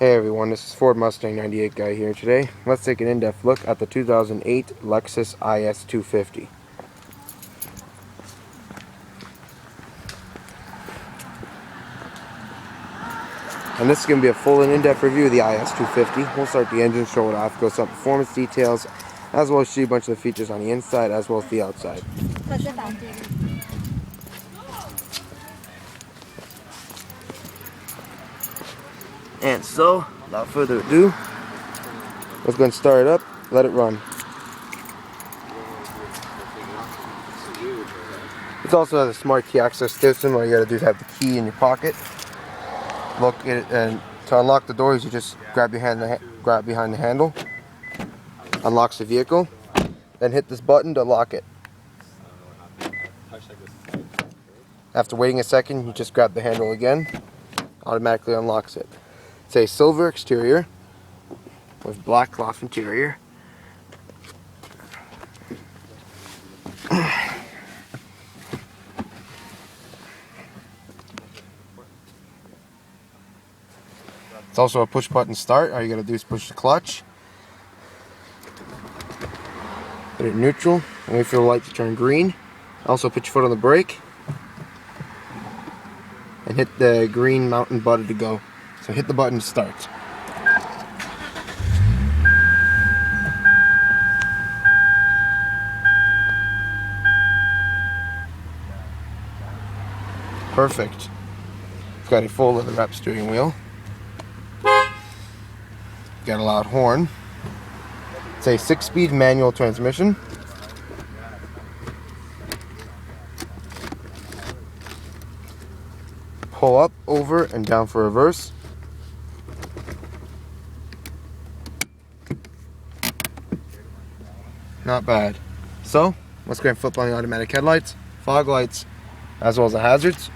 Hey everyone, this is Ford Mustang 98 guy here today. Let's take an in-depth look at the 2008 Lexus IS 250. And this is going to be a full and in-depth review of the IS 250. We'll start the engine, show it off, go some performance details, as well as show you a bunch of the features on the inside as well as the outside. And so, without further ado, let's go and start it up, let it run. It also has a smart key access system. All you gotta do is have the key in your pocket. Look at it, and to unlock the doors, you just grab behind the handle. Unlocks the vehicle. Then hit this button to lock it. After waiting a second, you just grab the handle again. Automatically unlocks it. It's a silver exterior with black cloth interior. It's also a push button start. All you gotta do is push the clutch. Put it in neutral and wait for the light to turn green. Also put your foot on the brake and hit the green mountain button to go. So hit the button to start. Perfect. It's got a full leather wrap steering wheel. Got a loud horn. It's a 6-speed manual transmission. Pull up, over, and down for reverse. Not bad. So, let's go ahead and flip on the automatic headlights, fog lights, as well as the hazards.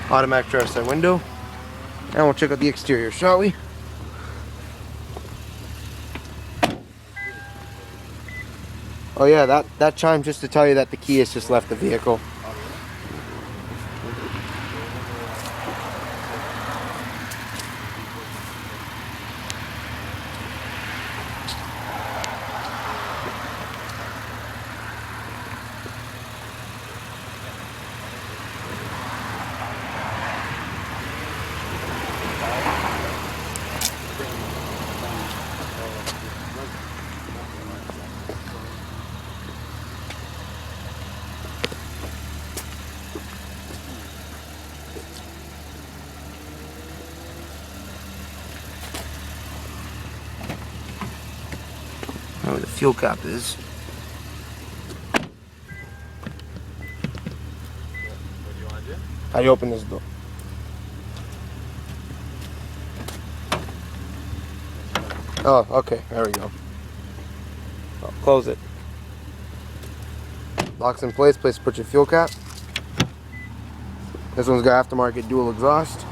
Automatic driver's side window. And we'll check out the exterior, shall we? Oh yeah, that chime just to tell you that the key has just left the vehicle. Where the fuel cap is. How do you open this door? Oh, okay, there we go. Oh, close it. Locks in place, to put your fuel cap. This one's got aftermarket dual exhaust.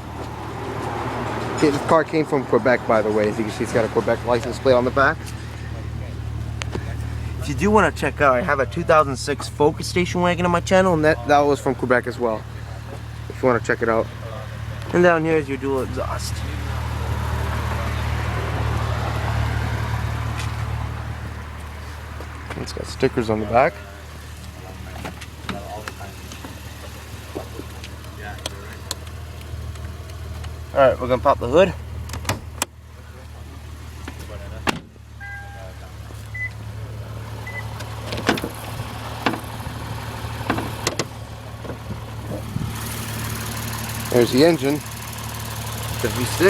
Okay, this car came from Quebec, by the way. As you can see, it's got a Quebec license plate on the back. If you do want to check out, I have a 2006 Focus station wagon on my channel, and that was from Quebec as well, if you want to check it out. And down here is your dual exhaust. It's got stickers on the back. Alright, we're going to pop the hood. There's the engine, the V6.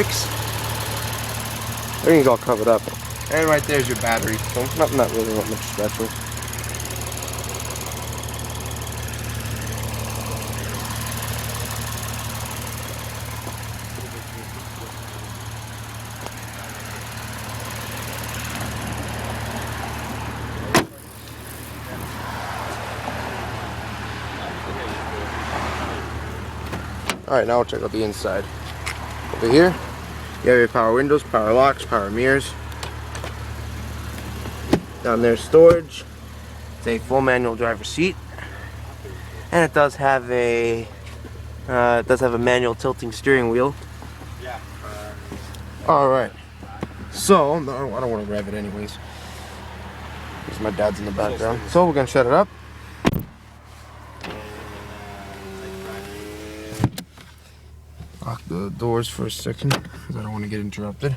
Everything's all covered up. And right there's your battery, so not really much special. Alright, now we'll check out the inside. Over here, you have your power windows, power locks, power mirrors. Down there's storage. It's a full manual driver's seat. And it does have a It does have a manual tilting steering wheel. Alright. So, no, I don't want to rev it anyways. Because my dad's in the background. So we're going to shut it up. Lock the doors for a second because I don't want to get interrupted.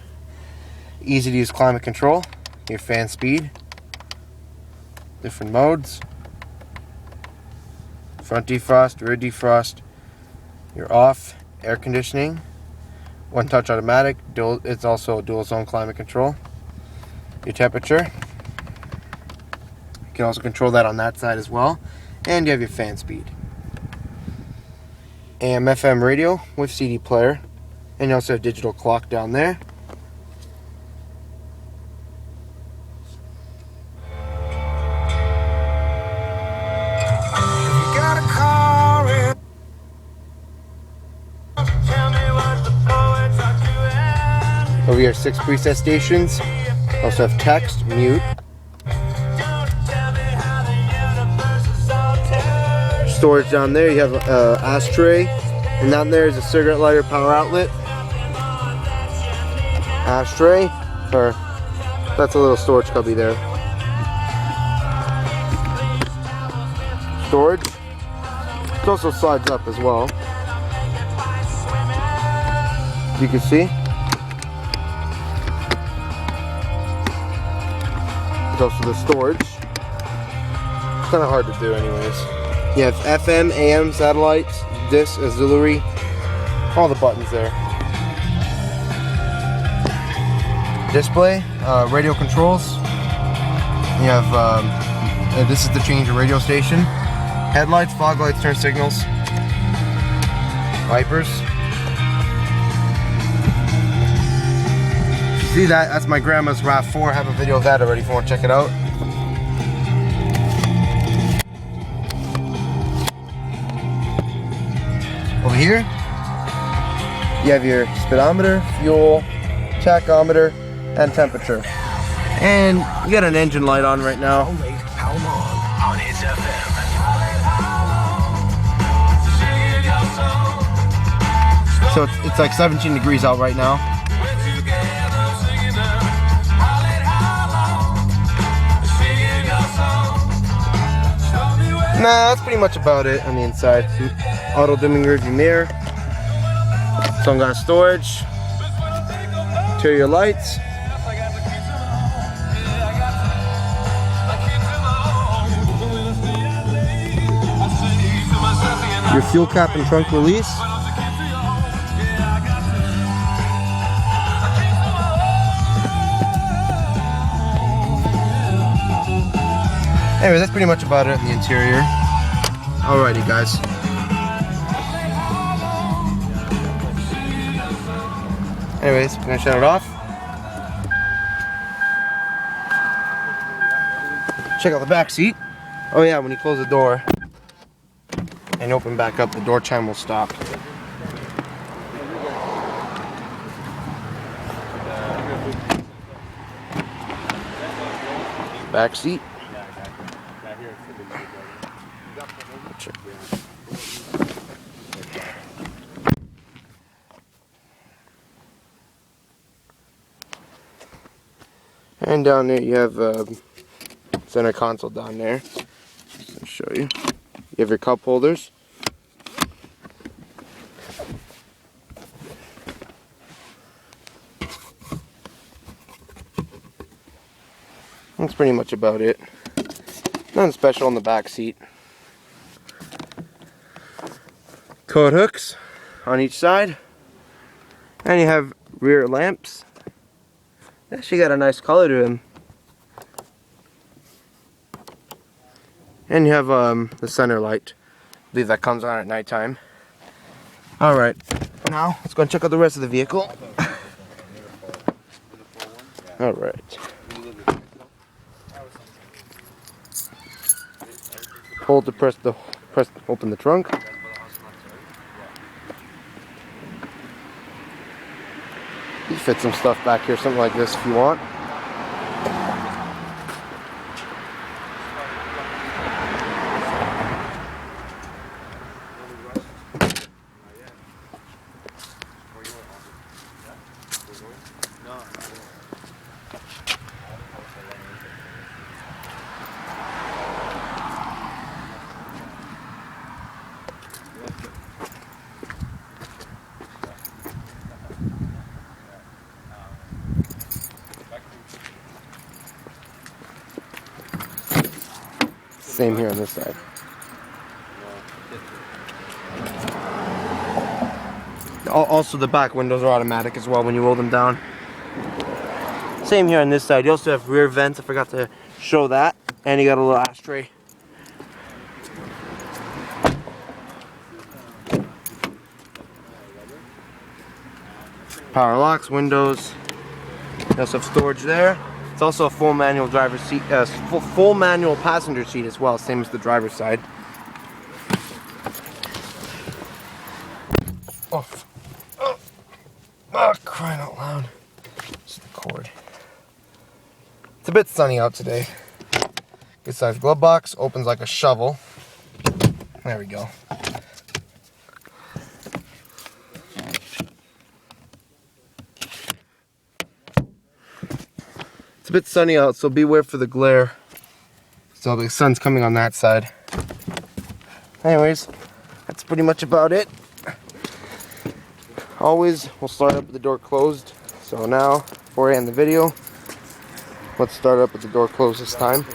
Easy to use climate control. Your fan speed. Different modes. Front defrost, rear defrost. Your off, air conditioning. One touch automatic. It's also dual zone climate control. Your temperature. You can also control that on that side as well. And you have your fan speed. AM FM radio with CD player, and you also have digital clock down there. Over here, 6 preset stations. Also have text, mute. Storage down there. You have an ashtray, and down there is a cigarette lighter power outlet. Ashtray, or that's a little storage cubby there. Storage. It also slides up as well. As you can see. There's also the storage. It's kind of hard to do anyways. You have FM, AM, satellites, disc, auxiliary, all the buttons there. Display, radio controls. You have, this is to change your radio station. Headlights, fog lights, turn signals. Wipers. See that? That's my grandma's RAV4. I have a video of that already if you want to check it out. Over here, you have your speedometer, fuel, tachometer, and temperature. And you got an engine light on right now. So it's like 17 degrees out right now. Nah, that's pretty much about it on the inside. Auto dimming rearview mirror. Some got storage. Interior lights. Your fuel cap and trunk release. Anyway, that's pretty much about it in the interior. Alrighty, guys. Anyways, we're gonna shut it off. Check out the back seat. Oh yeah, when you close the door and open back up, the door chime will stop. Back seat. And down there you have center console down there. I'll show you. You have your cup holders. That's pretty much about it. Nothing special on the back seat. Coat hooks on each side. And you have rear lamps. Actually got a nice color to him. And you have the center light. I believe that comes on at nighttime. Alright, now let's go and check out the rest of the vehicle. Alright. Hold to press open the trunk. You fit some stuff back here, something like this if you want. Same here on this side. Also, the back windows are automatic as well when you roll them down. Same here on this side. You also have rear vents. I forgot to show that. And you got a little ashtray. Power locks, windows. You also have storage there. It's also a full manual driver's seat, full manual passenger seat as well, same as the driver's side. Oh, crying out loud. It's the cord. It's a bit sunny out today. Good size glove box, opens like a shovel. There we go. It's a bit sunny out, so beware for the glare. So the sun's coming on that side. Anyways, that's pretty much about it. Always, we'll start up with the door closed. So now, before I end the video, let's start up with the door closed this time.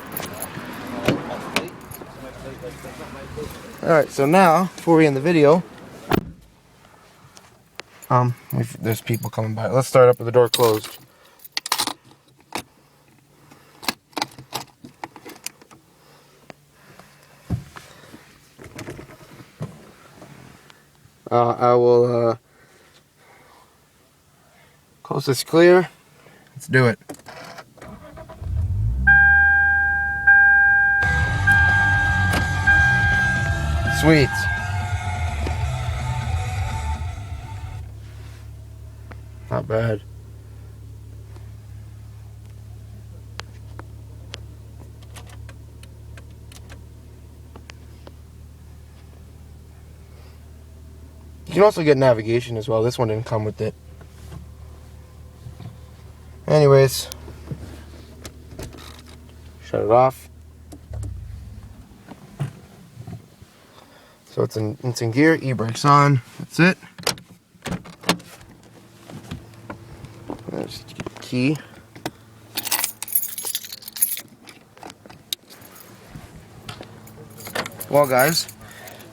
Alright, so now, before we end the video, there's people coming by. Let's start up with the door closed. I will coast is clear. Let's do it. Sweet. Not bad. You can also get navigation as well. This one didn't come with it. Anyways, shut it off. So it's in gear, e-brakes on. That's it. There's the key. Well, guys,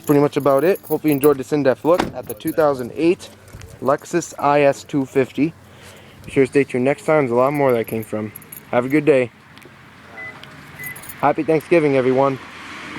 pretty much about it. Hope you enjoyed this in-depth look at the 2008 Lexus IS 250. Be sure to stay tuned next time. There's a lot more that came from. Have a good day. Happy Thanksgiving, everyone.